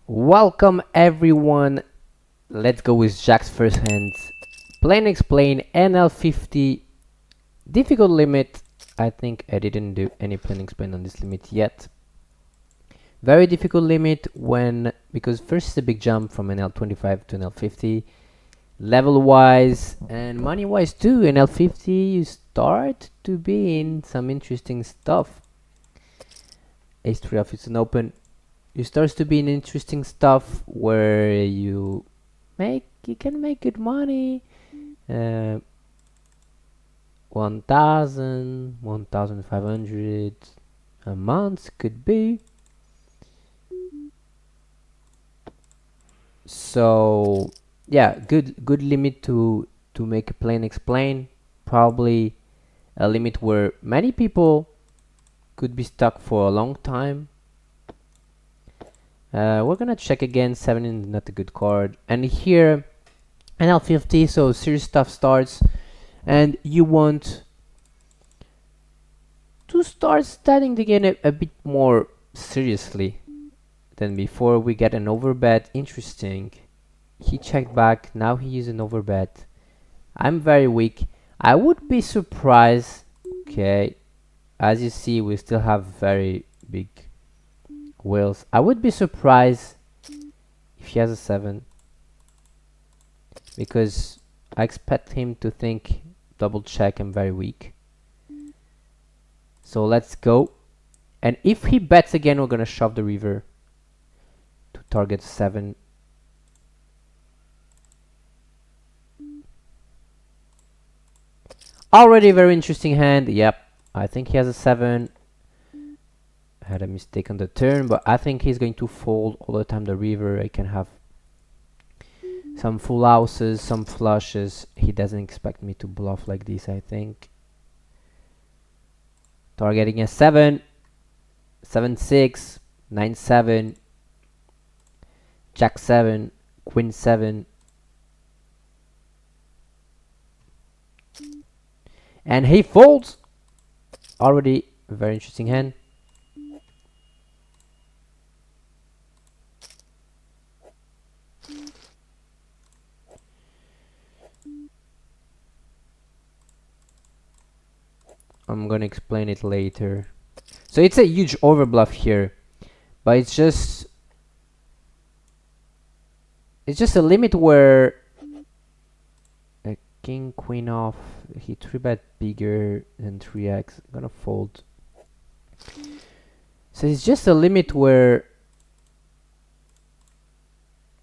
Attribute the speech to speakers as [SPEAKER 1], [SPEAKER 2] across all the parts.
[SPEAKER 1] Welcome everyone. Let's go with Jack's first hand. Plain explain NL50 difficult limit. I think I didn't do any plain explain on this limit yet. Very difficult limit because first is a big jump from NL25 to NL50. Level wise and money wise too. NL50 you start to be in some interesting stuff. Ace 3 off is an open. You start to be in interesting stuff where you can make good money. 1,000, 1,500 a month could be. So yeah, good limit to make a plain explain. Probably a limit where many people could be stuck for a long time. We're gonna check again. 7 is not a good card, and here NL50, so serious stuff starts, and you want to start studying the game a bit more seriously than before. We get an overbet. Interesting. He checked back. Now he is an overbet. I'm very weak. I would be surprised. Okay, as you see, we still have very big whales. I would be surprised if he has a 7, because I expect him to think double check. I'm very weak. So let's go. And if he bets again, we're gonna shove the river to target 7. Already a very interesting hand. Yep, I think he has a 7. I had a mistake on the turn, but I think he's going to fold all the time the river. I can have some full houses, some flushes. He doesn't expect me to bluff like this, I think. Targeting a 7, 7-6, 9-7, Jack 7, Queen 7. And he folds. Already a very interesting hand. I'm gonna explain it later. So it's a huge overbluff here, but it's just a limit where a king queen off, he 3-bet bigger than 3x. I'm gonna fold. So it's just a limit where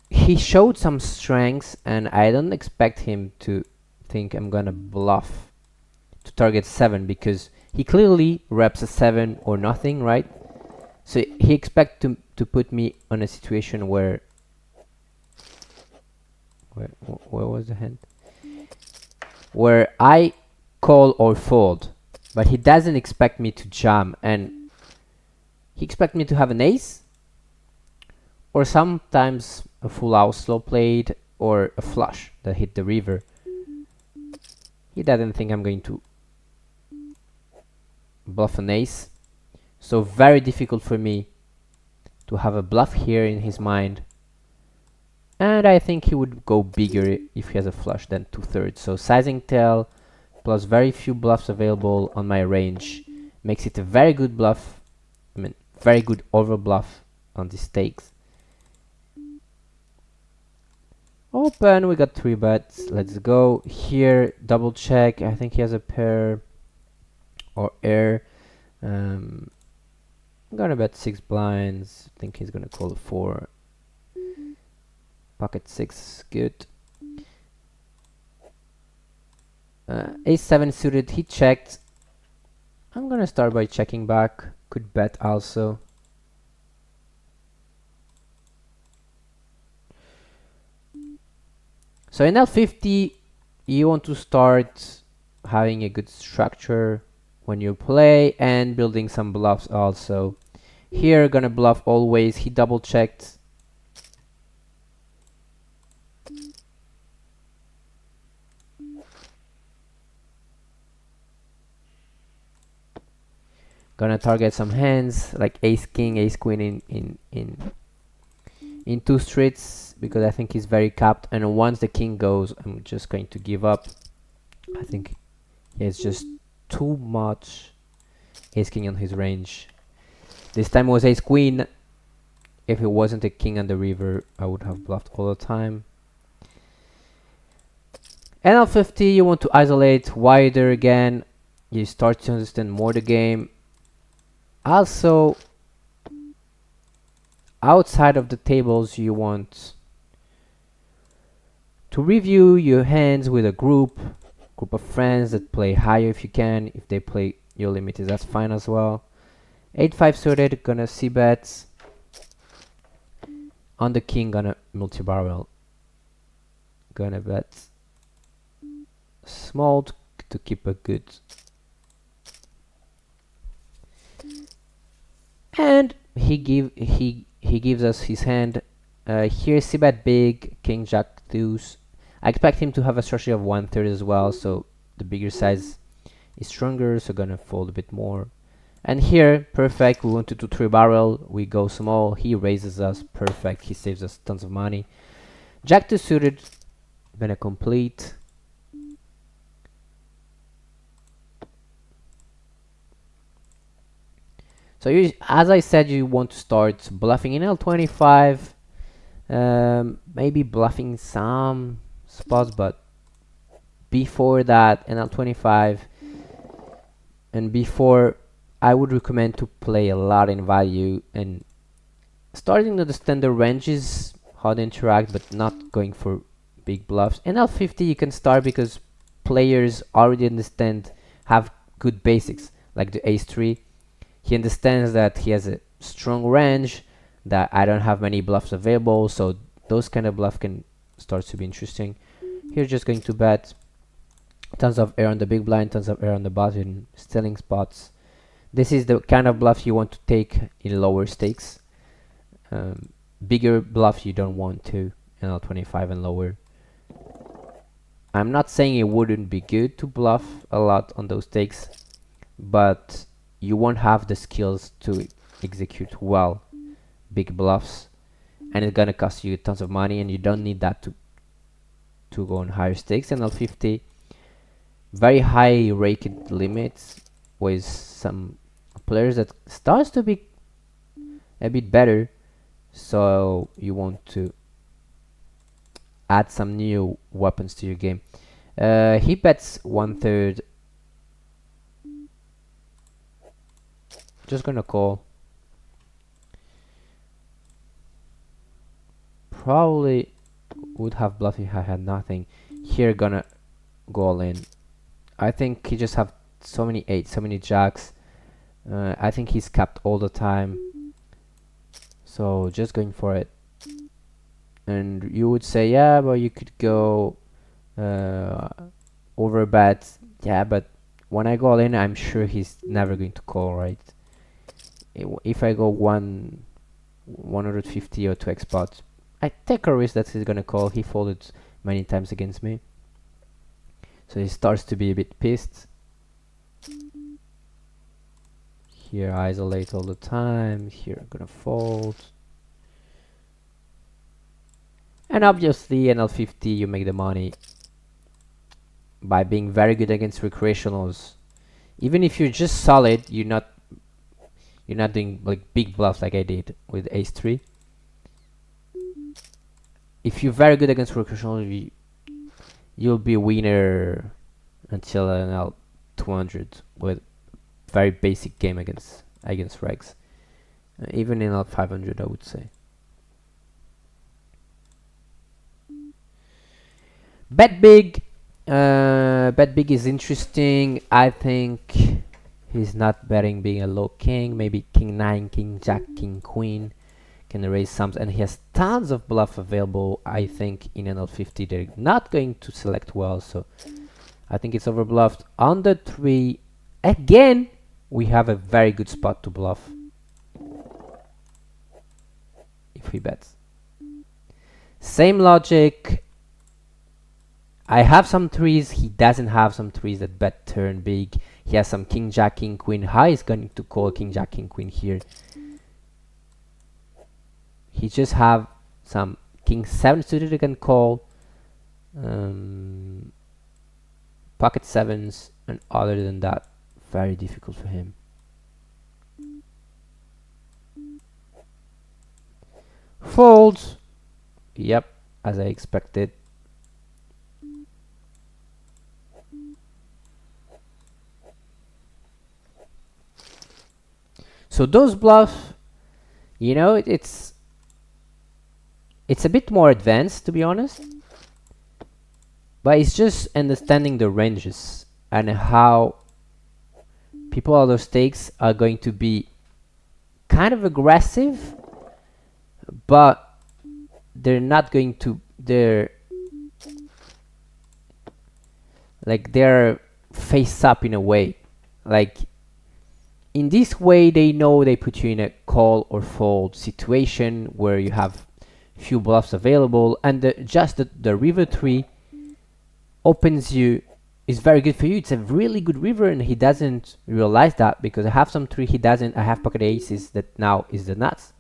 [SPEAKER 1] he showed some strengths, and I don't expect him to think I'm gonna bluff to target 7, because he clearly reps a 7 or nothing, right? So he expects to put me on a situation where where was the hand? Where I call or fold, but he doesn't expect me to jam, and he expects me to have an ace, or sometimes a full house slow played, or a flush that hit the river. He doesn't think I'm going to bluff an ace, so very difficult for me to have a bluff here in his mind. And I think he would go bigger if he has a flush than 2/3. So sizing tail plus very few bluffs available on my range makes it a very good bluff. I mean, very good over bluff on these stakes. Open, we got 3 bets. Let's go. Here, double check. I think he has a pair or air. I'm gonna bet 6 blinds. I think he's gonna call a 4. Pocket 6, good. Ace 7 suited, he checked. I'm gonna start by checking back. Could bet also. So in L50, you want to start having a good structure when you play and building some bluffs also. Here, gonna bluff always. He double checked. Gonna target some hands like ace king, ace queen in two streets because I think he's very capped, and once the king goes, I'm just going to give up. I think he has just too much ace king on his range. This time it was ace queen. If it wasn't a king on the river, I would have bluffed all the time. NL50, you want to isolate wider again. You start to understand more the game. Also, outside of the tables, you want to review your hands with a group of friends that play higher if you can. If they play your limited, that's fine as well. 8-5 suited, gonna see bets. On the king, gonna multi-barrel. Gonna bet small to keep a good. And he gives us his hand. Here c bet big, king jack deuce. I expect him to have a strategy of 1/3 as well, so the bigger size is stronger, so gonna fold a bit more. And here, perfect, we wanted to 3-barrel, we go small, he raises us, perfect, he saves us tons of money. Jack 2 suited, gonna complete. So as I said, you want to start bluffing in L25, maybe bluffing some spots, but before that, in L25, and before, I would recommend to play a lot in value and starting to understand the ranges, how they interact, but not going for big bluffs. In L50 you can start because players already understand, have good basics, like the ace 3. He understands that he has a strong range, that I don't have many bluffs available, so those kind of bluff can start to be interesting. Here just going to bet. Tons of air on the big blind, tons of air on the button, stealing spots. This is the kind of bluff you want to take in lower stakes. Bigger bluff you don't want to, L25 and lower. I'm not saying it wouldn't be good to bluff a lot on those stakes, but you won't have the skills to execute well big bluffs, and it's gonna cost you tons of money, and you don't need that to go on higher stakes. And L50, very high rated limits with some players that starts to be a bit better, so you want to add some new weapons to your game. He bets 1/3. Just gonna call. Probably would have bluffed if I had nothing. Here gonna go all in. I think he just have so many 8s, so many jacks. I think he's capped all the time, so just going for it. And you would say, yeah, but you could go over bet. Yeah, but when I go all in, I'm sure he's never going to call, right? If I go 150 or 2x spots, I take a risk that he's gonna call. He folded many times against me, so he starts to be a bit pissed. Here I isolate all the time. Here I'm gonna fold. And obviously in L50 you make the money by being very good against recreationals. Even if you're just solid, you're not doing like big bluffs like I did with ace 3. If you're very good against recreationals, you'll be a winner until an L200 with very basic game against regs. Even in L500, I would say. Bet big. Bet big is interesting. I think he's not betting being a low king. Maybe king 9, king jack, king queen can raise sums, and he has tons of bluff available. I think in an L50 they're not going to select well, so I think it's overbluffed. On the 3, again, we have a very good spot to bluff if he bets. Same logic. I have some 3s, he doesn't have some 3s that bet turn big. He has some king jack king queen. How is going to call king jack king queen here? He just have some king 7 suited you can call, pocket sevens, and other than that, very difficult for him. Folds. Yep, as I expected. So those bluffs, you know, it's a bit more advanced, to be honest, but it's just understanding the ranges and how people at those stakes are going to be kind of aggressive, but they're not going to, they're face up in a way. Like, in this way, they know they put you in a call or fold situation where you have few bluffs available, and the river tree opens you, is very good for you. It's a really good river, and he doesn't realize that because I have some tree he doesn't. I have pocket aces that now is the nuts,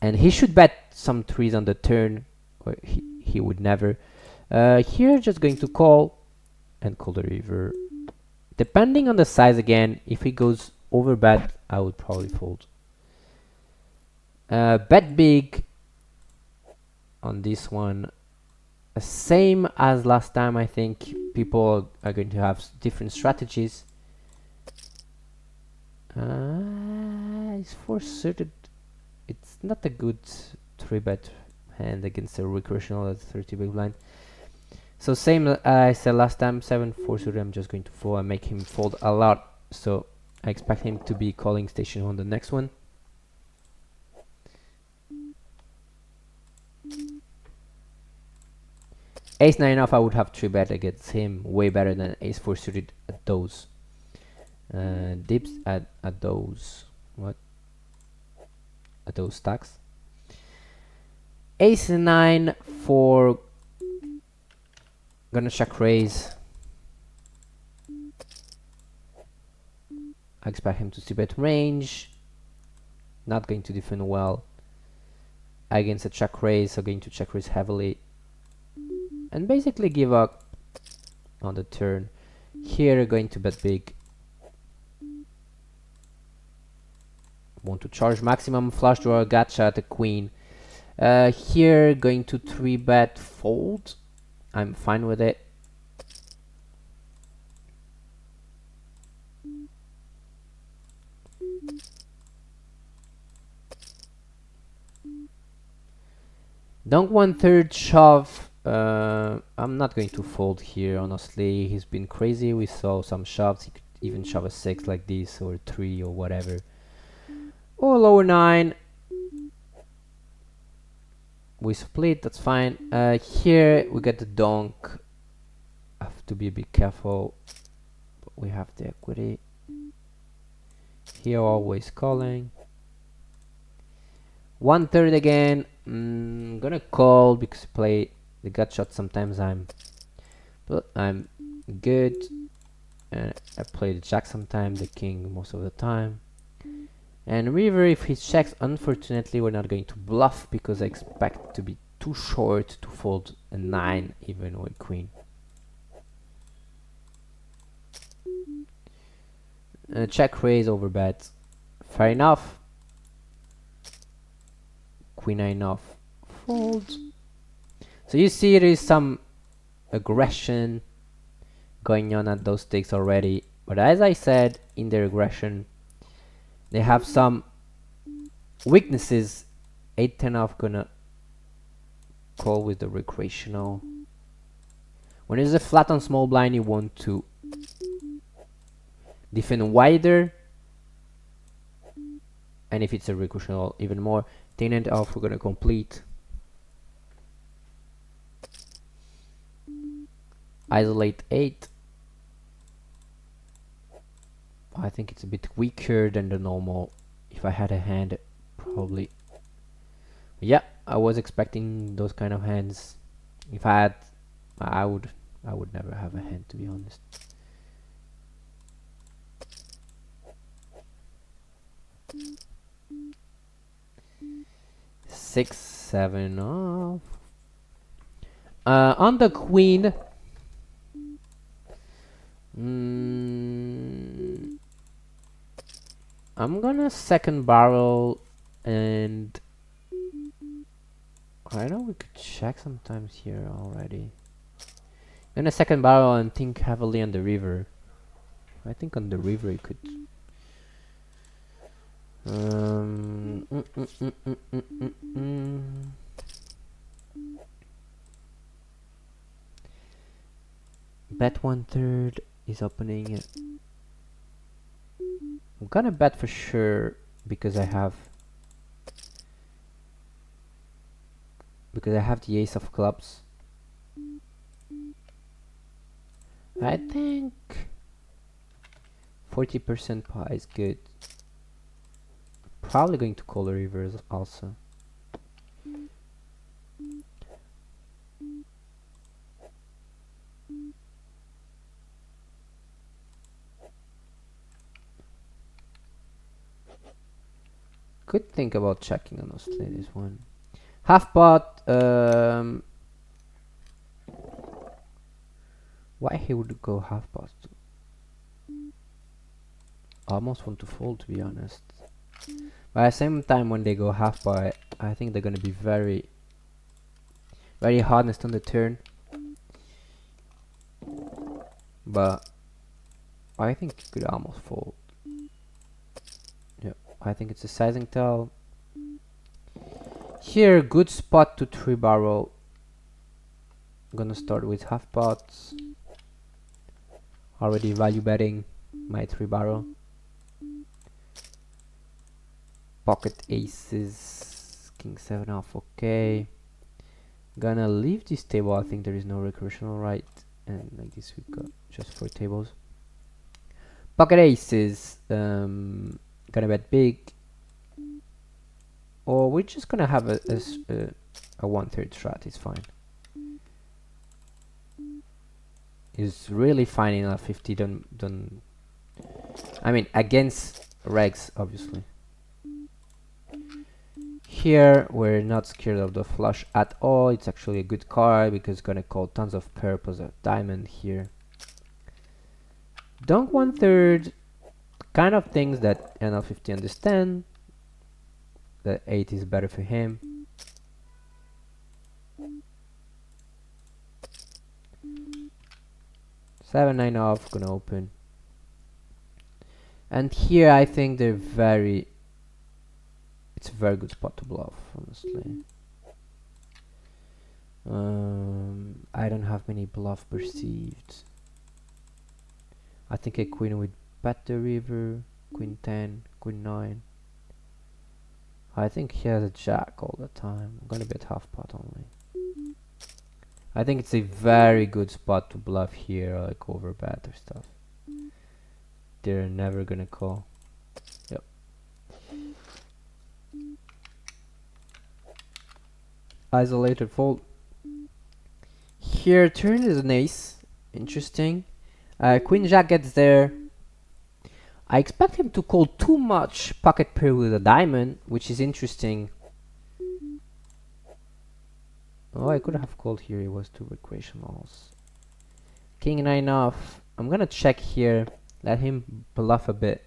[SPEAKER 1] and he should bet some trees on the turn, or he would never. Here, just going to call and call the river. Depending on the size again, if he goes over bet, I would probably fold. Bet big on this one. Same as last time, I think people are going to have different strategies. It's 4 suited. It's not a good 3-bet hand against a recreational at 30 big blind. So same I said last time, 7-4 suited, I'm just going to fold and make him fold a lot. So I expect him to be calling station on the next one. Ace 9 off, I would have 3-bet against him, way better than Ace 4 suited at those. Dips at those, what? At those stacks. Ace 9 for, gonna check raise. I expect him to see bet range. Not going to defend well against a check raise, so going to check raise heavily and basically give up on the turn. Here going to bet big. Want to charge maximum flush draw, gotcha at the queen. Here going to 3-bet fold. I'm fine with it. Donk 1/3 shove. I'm not going to fold here, honestly. He's been crazy. We saw some shoves. He could even shove a 6 like this, or 3 or whatever. Or lower 9. We split, that's fine. Here we get the donk. Have to be a bit careful, but we have the equity. Here always calling. 1/3 again. Gonna call because I play the gut shot. Sometimes I'm good, and I play the jack sometimes, the king most of the time. And river, if he checks, unfortunately we're not going to bluff because I expect to be too short to fold a 9 even with queen. Check raise over bet, fair enough. Queen 9 off, fold. So you see there is some aggression going on at those stakes already, but as I said, in their aggression they have some weaknesses. 8-10 off, gonna call with the recreational. When there's a flat on small blind, you want to defend wider, and if it's a recreational, even more. 10 off, we're gonna complete. Isolate 8. I think it's a bit weaker than the normal. If I had a hand, probably. Yeah, I was expecting those kind of hands. If I had, I would never have a hand, to be honest. 6, 7 off. On the queen. I'm gonna second barrel, and I know we could check sometimes here already. Then a second barrel and think heavily on the river. I think on the river you could. Bet 1/3 is opening. I'm gonna bet for sure because I have the ace of clubs. I think 40% pie is good. Probably going to call the rivers also. Could think about checking honestly this one. Half pot. Why he would go half pot? I almost want to fold, to be honest. But at the same time, when they go half pot, I think they're gonna be very, very honest on the turn. But I think you could almost fold. Yeah, I think it's a sizing tell. Here, good spot to 3 barrel. I'm gonna start with half pots. Already value betting my 3 barrel. Pocket aces, king 7 off, okay. Gonna leave this table. I think there is no recreational, right? And like this we've got just 4 tables. Pocket aces, gonna bet big. Or we're just gonna have a 1/3 strat, it's fine. Is really fine in a 50, don't I mean against regs obviously. Here we're not scared of the flush at all. It's actually a good card because it's gonna call tons of purples of diamond here. Donk 1/3, kind of things that NL50 understand. The 8 is better for him. Seven, 9 off, gonna open. And here I think it's a very good spot to bluff, honestly. I don't have many bluff perceived. I think a queen would bet the river, queen 10, queen 9. I think he has a jack all the time. I'm gonna bet half pot only. I think it's a very good spot to bluff here, like overbet or stuff. They're never gonna call. Yep. Isolated fold. Here, turn is an ace. Interesting. Queen jack gets there. I expect him to call too much pocket pair with a diamond, which is interesting. Oh, I could have called here. It was 2 recreationals. King 9 off. I'm gonna check here. Let him bluff a bit.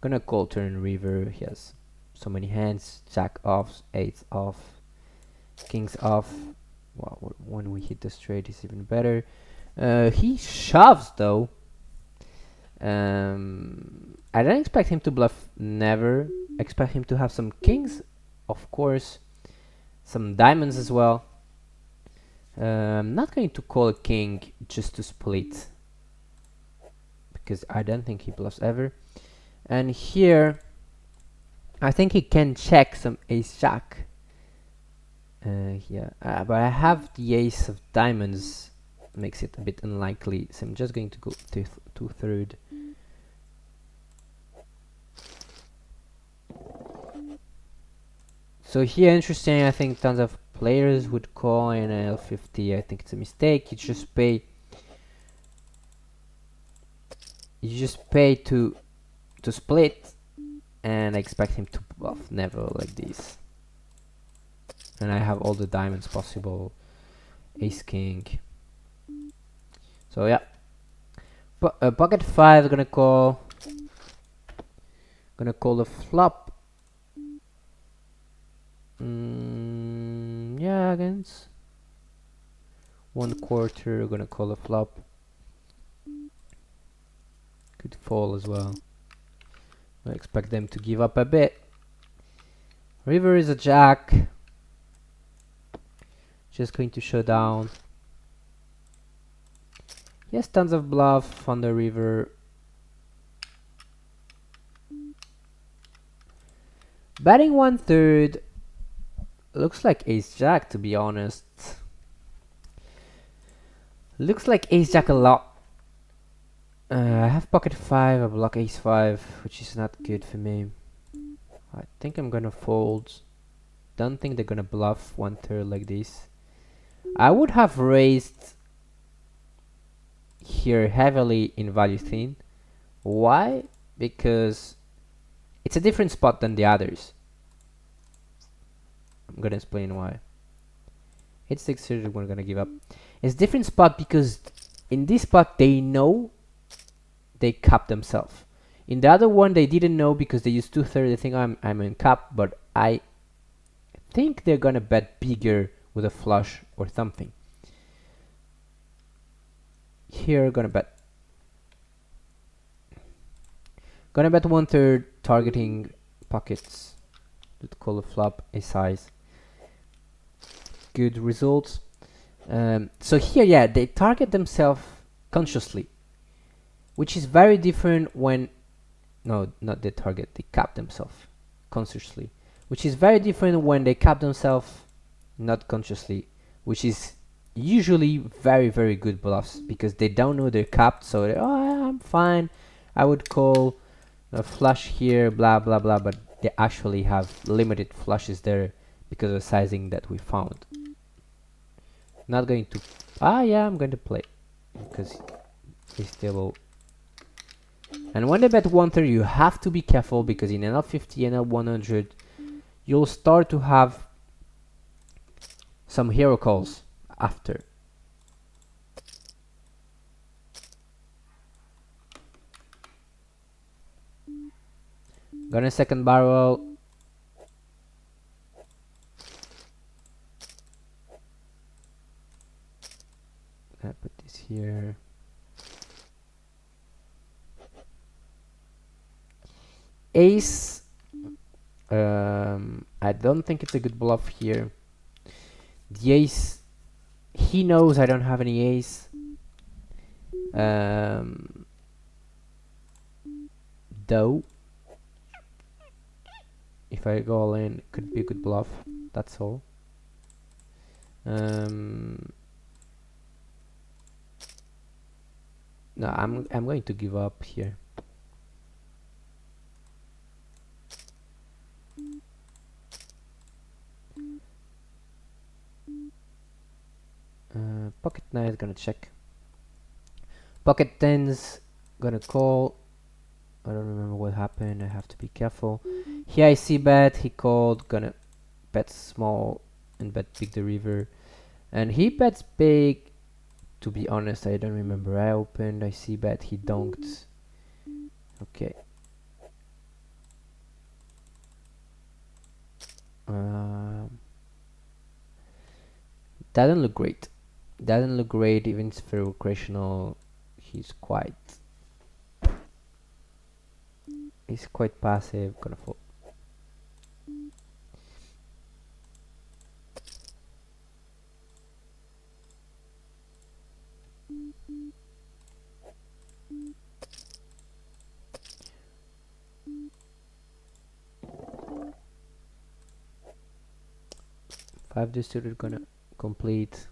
[SPEAKER 1] Gonna call turn river. He has so many hands. Jack off, 8 off, kings off. Well, when we hit the straight, it's even better. He shoves though. I don't expect him to bluff. Never expect him to have some kings, of course. Some diamonds as well. I'm not going to call a king just to split, because I don't think he bluffs ever. And here, I think he can check some ace jack. Yeah, but I have the ace of diamonds, makes it a bit unlikely. So I'm just going to go to 2/3. So here, interesting. I think tons of players would call in L50. I think it's a mistake. You just pay. You just pay to split, and I expect him to bluff. Never like this. and I have all the diamonds possible. Ace king. So yeah, pocket 5 gonna call a flop. Yeah, against 1/4 gonna call a flop. Could fall as well. I expect them to give up a bit. River is a jack. Just going to show down. He has tons of bluff on the river. Betting 1/3. Looks like ace jack, to be honest. Looks like ace jack a lot. I have pocket 5, I block ace 5, which is not good for me. I think I'm gonna fold. Don't think they're gonna bluff 1/3 like this. I would have raised here heavily in value thin. Why? Because it's a different spot than the others. I'm gonna explain why. It's 600, we're gonna give up. It's different spot because in this spot they know they cap themselves. In the other one they didn't know because they used 2/3. They think I'm in cap, but I think they're gonna bet bigger with a flush or something. Here gonna bet 1/3, targeting pockets. Let's call a flop a size. Good results. So here, yeah, they target themselves consciously, which is very different when no, not they target, they cap themselves consciously, which is very different when they cap themselves not consciously, which is usually very, very good bluffs because they don't know they're capped. So oh, I'm fine, I would call a flush here, blah blah blah, but they actually have limited flushes there because of the sizing that we found. Not going to yeah, I'm going to play because he's stable. And when they bet 1/3, you have to be careful because in NL50 and NL100 you'll start to have some hero calls after. Gonna second barrel. Gonna put this here. Ace. I don't think it's a good bluff here. The ace, he knows I don't have any ace. Though, if I go all in, it could be a good bluff. That's all. No, I'm going to give up here. Pocket 9 is gonna check. Pocket 10's gonna call. I don't remember what happened. I have to be careful. Here I see bet. He called. Gonna bet small and bet big the river. And he bets big. To be honest, I don't remember. I opened. I see bet. He donked. Okay. Doesn't look great. Doesn't look great even for recreational. He's quite passive. Gonna fold. Five distributed gonna complete.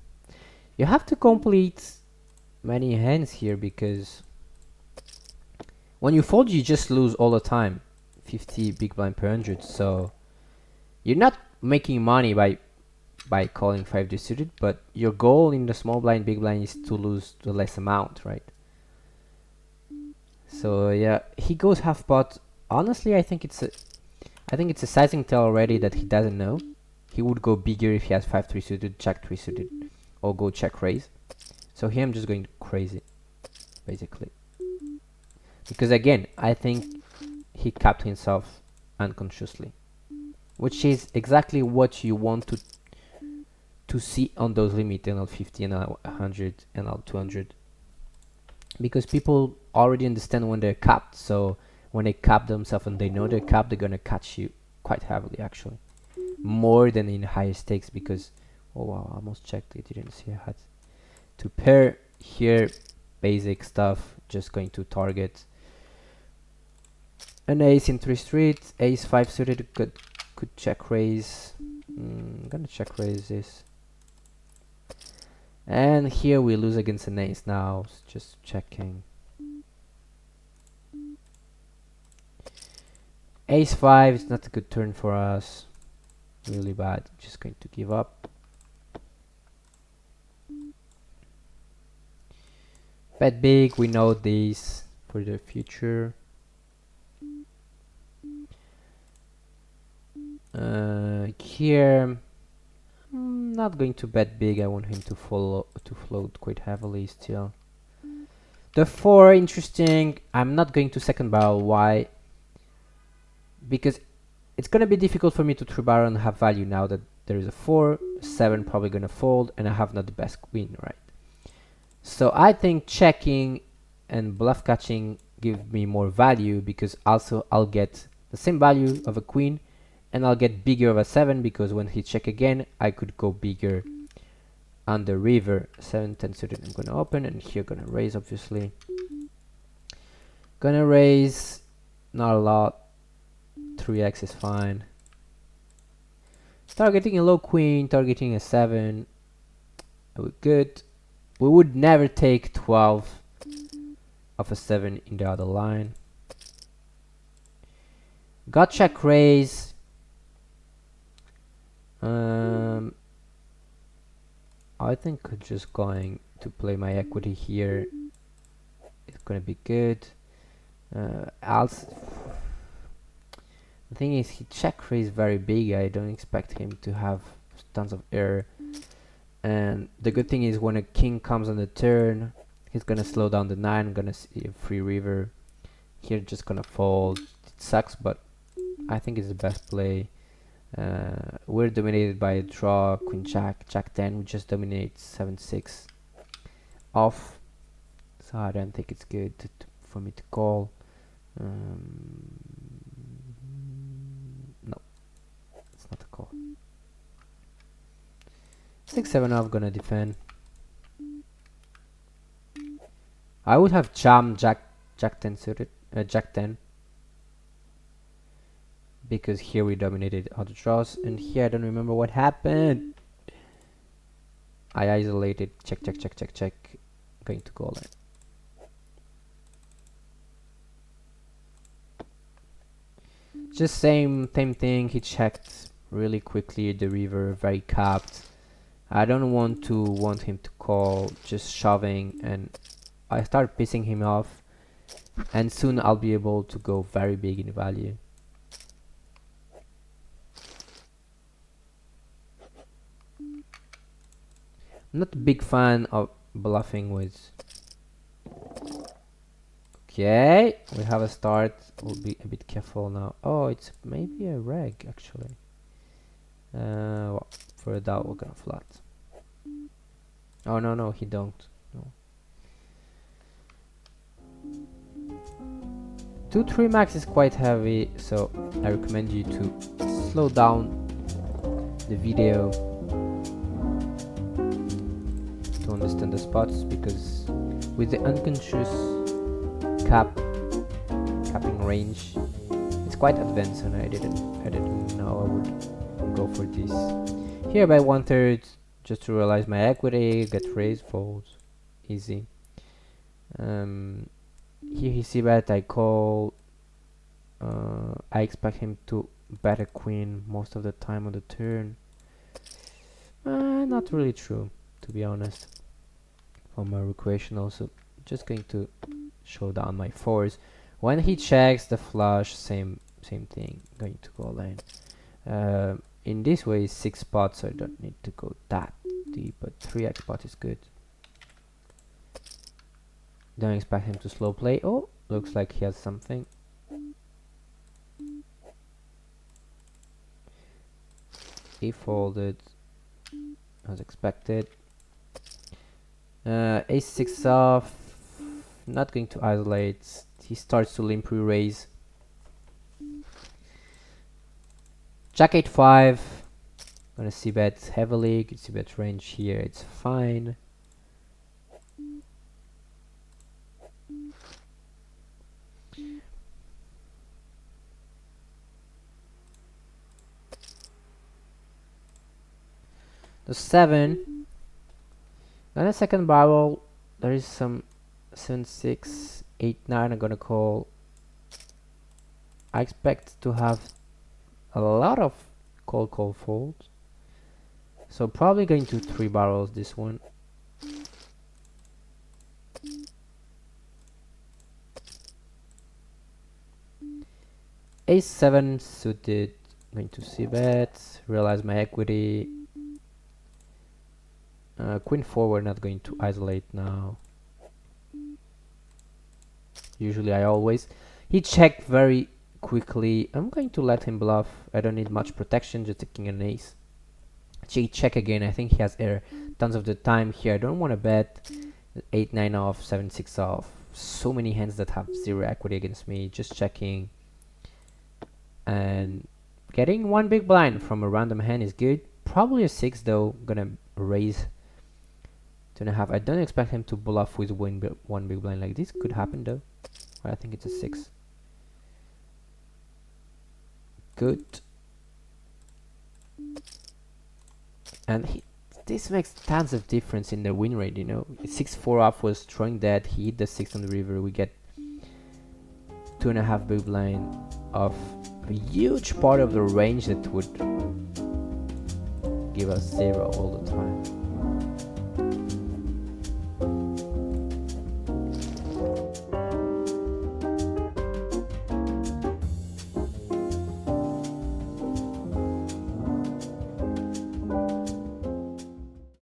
[SPEAKER 1] You have to complete many hands here because when you fold you just lose all the time. 50 big blind per 100, so you're not making money by calling 5 distributed, but your goal in the small blind big blind is to lose the less amount, right? So yeah, he goes half pot. Honestly, I think it's a sizing tell already that he doesn't know. he would go bigger if he has 5-3 suited, Jack 3 suited, or go check raise. So here I'm just going crazy, basically, because again I think he capped himself unconsciously, which is exactly what you want to see on those limit NL50, NL100, NL200, because people already understand when they're capped. So when they cap themselves and they know they're capped, they're gonna catch you quite heavily, actually, more than in higher stakes. Because oh wow, I almost checked it, didn't see I had to pair here. Basic stuff, just going to target an ace in 3 streets, ace 5 suited, could check raise. I'm gonna check raise this. And here we lose against an ace now, just checking. Ace 5 is not a good turn for us, really bad, just going to give up. Bet big, we know this for the future. Here I'm not going to bet big, I want him to float quite heavily still. The 4, interesting. I'm not going to second barrel. Why? Because it's gonna be difficult for me to 3 barrel and have value now that there is a 4, 7 probably gonna fold, and I have not the best queen, right? So I think checking and bluff catching give me more value, because also I'll get the same value of a queen, and I'll get bigger of a 7, because when he check again, I could go bigger on the river. 7-10 suited, I'm gonna open, and here gonna raise, obviously. Gonna raise, not a lot. 3x is fine. Targeting a low queen, targeting a 7. We're good. We would never take 12 of a 7 in the other line. Got check raise. I think just going to play my equity here. It's gonna be good. Also, the thing is, he check raised very big. I don't expect him to have tons of error. And the good thing is, when a king comes on the turn, he's gonna slow down the 9. I'm gonna see a free river. Here, just gonna fold. It sucks, but I think it's the best play. We're dominated by a draw, queen jack, jack 10. We just dominate 7-6 off. So I don't think it's good for me to call. No, it's not a call. 6-7 off, gonna defend. I would have jammed jack 10 suited, jack 10, because here we dominated other draws, and here I don't remember what happened. I isolated, check, going to call it. Just same thing, he checked really quickly, the river, very capped. I don't want him to call, just shoving, and I start pissing him off, and soon I'll be able to go very big in value. I'm not a big fan of bluffing with. Okay, we have a start. We'll be a bit careful now. Oh, it's maybe a reg actually. Well, for a doubt we're gonna flat. Oh no, he don't. No. 2-3 max is quite heavy, so I recommend you to slow down the video to understand the spots, because with the unconscious capping range, it's quite advanced, and I didn't know I would go for this. Here by 1/3, just to realize my equity, get raised, folds, easy. Here he see bet, I call. I expect him to bet a queen most of the time on the turn. Not really true, to be honest, for my recreational. So just going to show down my 4s. When he checks the flush, same thing, going to go lane. in this way is 6 spots, so I don't need to go that deep, but 3x pot is good. Don't expect him to slow play. Oh, looks like he has something. He folded as expected. Ace 6 off, not going to isolate. He starts to limp re-raise. Jack 8 5. Gonna see bet heavily. Could see bet range here. It's fine. The 7. On a second barrel, there is some 7 6 8 9. I'm gonna call. I expect to have a lot of call folds, so probably going to 3 barrels this one. Ace 7 suited, going to see bet, realize my equity. Queen 4 we're not going to isolate now. Usually I always. He checked very quickly. I'm going to let him bluff. I don't need much protection, just a king and ace. Check again. I think he has air tons of the time here. I don't want to bet 8 9 off, 7 6 off. So many hands that have 0 equity against me. Just checking. And getting 1 big blind from a random hand is good. Probably a 6 though. Gonna raise 2.5. I don't expect him to bluff with 1 big blind like this. Could happen though. But I think it's a 6. Good. And this makes tons of difference in the win rate, you know. 6-4 off was throwing dead. He hit the 6 on the river. We get 2.5 big blind of a huge part of the range that would give us 0 all the time.